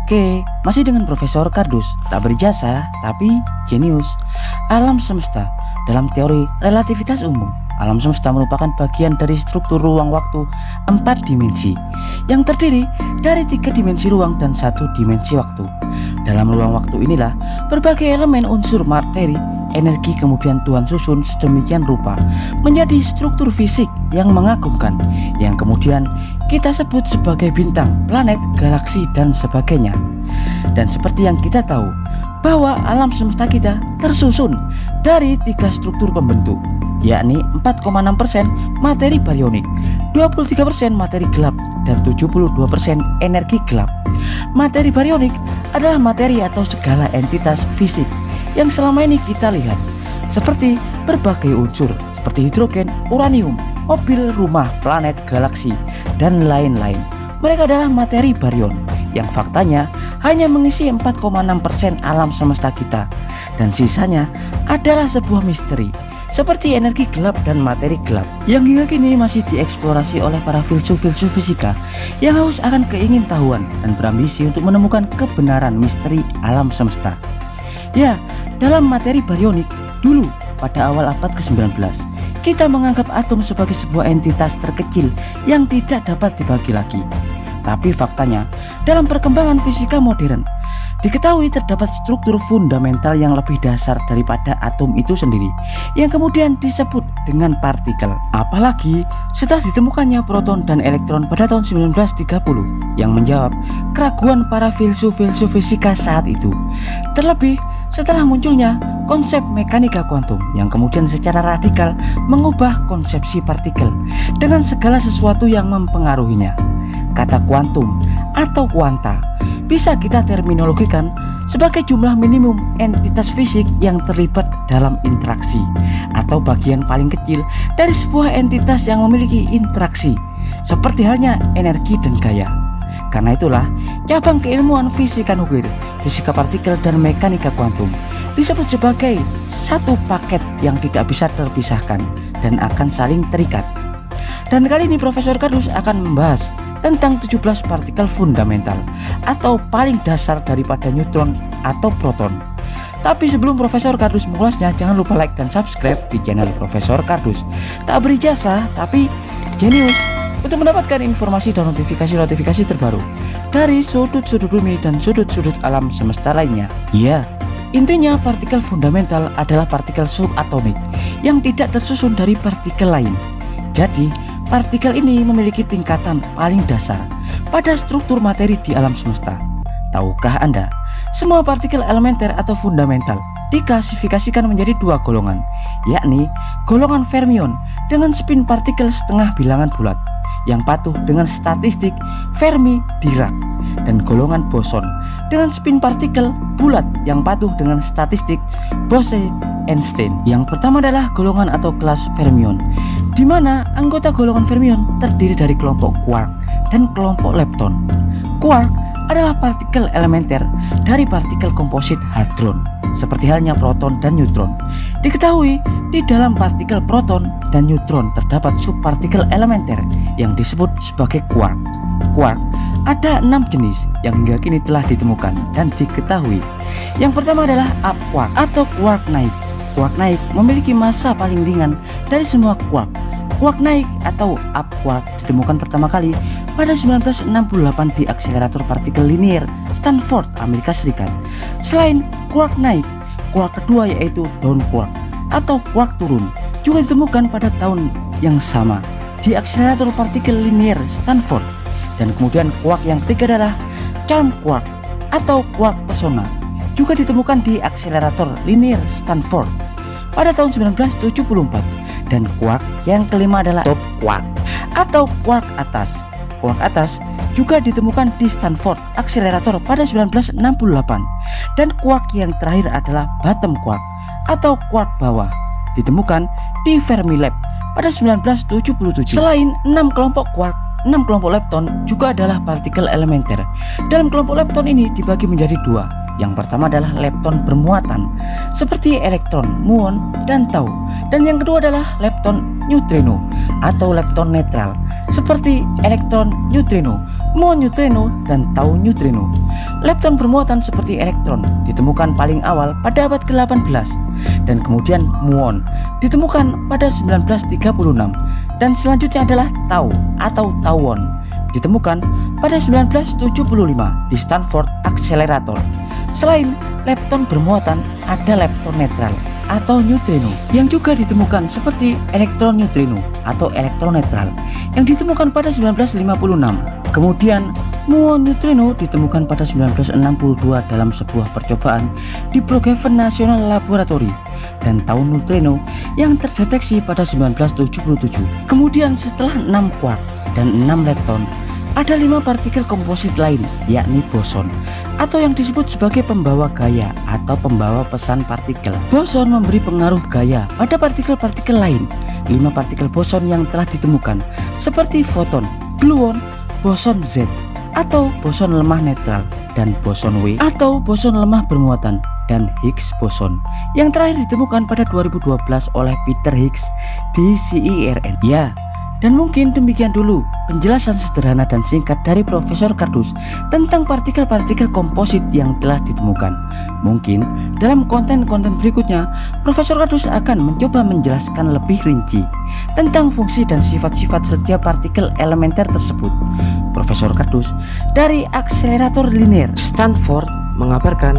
Oke, masih dengan Profesor Kardus, tak berjasa tapi jenius. Alam semesta dalam teori relativitas umum. Alam semesta merupakan bagian dari struktur ruang waktu 4 dimensi yang terdiri dari 3 dimensi ruang dan 1 dimensi waktu. Dalam ruang waktu inilah berbagai elemen unsur materi, energi kemudian Tuhan susun sedemikian rupa menjadi struktur fisik yang mengagumkan, yang kemudian kita sebut sebagai bintang, planet, galaksi, dan sebagainya. Dan seperti yang kita tahu bahwa alam semesta kita tersusun dari 3 struktur pembentuk, yakni 4,6% materi barionik, 23% materi gelap, dan 72% energi gelap. Materi barionik adalah materi atau segala entitas fisik yang selama ini kita lihat, seperti berbagai unsur seperti hidrogen, uranium, mobil, rumah, planet, galaksi, dan lain-lain. Mereka adalah materi barion yang faktanya hanya mengisi 4,6% alam semesta kita, dan sisanya adalah sebuah misteri seperti energi gelap dan materi gelap yang hingga kini masih dieksplorasi oleh para filsuf-filsuf fisika yang haus akan keingintahuan dan berambisi untuk menemukan kebenaran misteri alam semesta. Ya, dalam materi barionik dulu pada awal abad ke-19 kita menganggap atom sebagai sebuah entitas terkecil yang tidak dapat dibagi lagi. Tapi faktanya dalam perkembangan fisika modern diketahui terdapat struktur fundamental yang lebih dasar daripada atom itu sendiri, yang kemudian disebut dengan partikel. Apalagi setelah ditemukannya proton dan elektron pada tahun 1930 yang menjawab keraguan para filsuf-filsuf fisika saat itu. Terlebih setelah munculnya konsep mekanika kuantum yang kemudian secara radikal mengubah konsepsi partikel dengan segala sesuatu yang mempengaruhinya. Kata kuantum atau kuanta bisa kita terminologikan sebagai jumlah minimum entitas fisik yang terlibat dalam interaksi atau bagian paling kecil dari sebuah entitas yang memiliki interaksi, seperti halnya energi dan gaya. Karena itulah cabang keilmuan fisika nuklir, fisika partikel, dan mekanika kuantum disebut sebagai satu paket yang tidak bisa terpisahkan dan akan saling terikat. Dan kali ini Profesor Kardus akan membahas tentang 17 partikel fundamental atau paling dasar daripada neutron atau proton. Tapi sebelum Profesor Kardus mengulasnya, jangan lupa like dan subscribe di channel Profesor Kardus. Tak beri jasa tapi jenius untuk mendapatkan informasi dan notifikasi-notifikasi terbaru dari sudut-sudut bumi dan sudut-sudut alam semesta lainnya. Ya, intinya partikel fundamental adalah partikel subatomik yang tidak tersusun dari partikel lain. Jadi partikel ini memiliki tingkatan paling dasar pada struktur materi di alam semesta. Tahukah Anda, semua partikel elementer atau fundamental diklasifikasikan menjadi 2 golongan, yakni golongan fermion dengan spin partikel setengah bilangan bulat yang patuh dengan statistik Fermi-Dirac, dan golongan boson dengan spin partikel bulat yang patuh dengan statistik Bose-Einstein. Yang pertama adalah golongan atau kelas fermion, di mana anggota golongan fermion terdiri dari kelompok quark dan kelompok lepton. Quark adalah partikel elementer dari partikel komposit hadron, seperti halnya proton dan neutron. Diketahui di dalam partikel proton dan neutron terdapat subpartikel elementer yang disebut sebagai quark. Quark ada 6 jenis yang hingga kini telah ditemukan dan diketahui. Yang pertama adalah up quark atau quark naik. Quark naik memiliki massa paling ringan dari semua quark. Quark naik atau up quark ditemukan pertama kali pada 1968 di akselerator partikel linier Stanford, Amerika Serikat. Selain quark naik, quark kedua yaitu down quark atau quark turun juga ditemukan pada tahun yang sama di akselerator partikel linier Stanford. Dan kemudian quark yang ketiga adalah charm quark atau quark pesona, juga ditemukan di akselerator linier Stanford pada tahun 1974. Dan quark yang kelima adalah top quark atau quark atas. Quark atas juga ditemukan di Stanford Accelerator pada 1968. Dan quark yang terakhir adalah bottom quark atau quark bawah, ditemukan di Fermilab pada 1977. Selain 6 kelompok quark, 6 kelompok lepton juga adalah partikel elementer. Dalam kelompok lepton ini dibagi menjadi 2. Yang pertama adalah lepton bermuatan seperti elektron, muon, dan tau. Dan yang kedua adalah lepton neutrino atau lepton netral seperti elektron, neutrino, muon neutrino, dan tau neutrino. Lepton bermuatan seperti elektron ditemukan paling awal pada abad ke-18 dan kemudian muon ditemukan pada 1936 dan selanjutnya adalah tau atau tauon ditemukan pada 1975 di Stanford Accelerator. Selain lepton bermuatan, ada lepton netral atau neutrino yang juga ditemukan seperti elektron neutrino atau elektron netral yang ditemukan pada 1956. Kemudian muon neutrino ditemukan pada 1962 dalam sebuah percobaan di Brookhaven National Laboratory dan tau neutrino yang terdeteksi pada 1977. Kemudian setelah 6 quark dan 6 lepton, ada 5 partikel komposit lain, yakni boson atau yang disebut sebagai pembawa gaya atau pembawa pesan partikel. Boson memberi pengaruh gaya pada partikel-partikel lain. 5 partikel boson yang telah ditemukan seperti foton, gluon, boson Z atau boson lemah netral, dan boson W atau boson lemah bermuatan, dan Higgs boson yang terakhir ditemukan pada 2012 oleh Peter Higgs di CERN. Ya, dan mungkin demikian dulu penjelasan sederhana dan singkat dari Profesor Kardus tentang partikel-partikel komposit yang telah ditemukan. Mungkin dalam konten-konten berikutnya Profesor Kardus akan mencoba menjelaskan lebih rinci tentang fungsi dan sifat-sifat setiap partikel elementer tersebut. Profesor Kardus dari Akselerator Linear Stanford mengabarkan.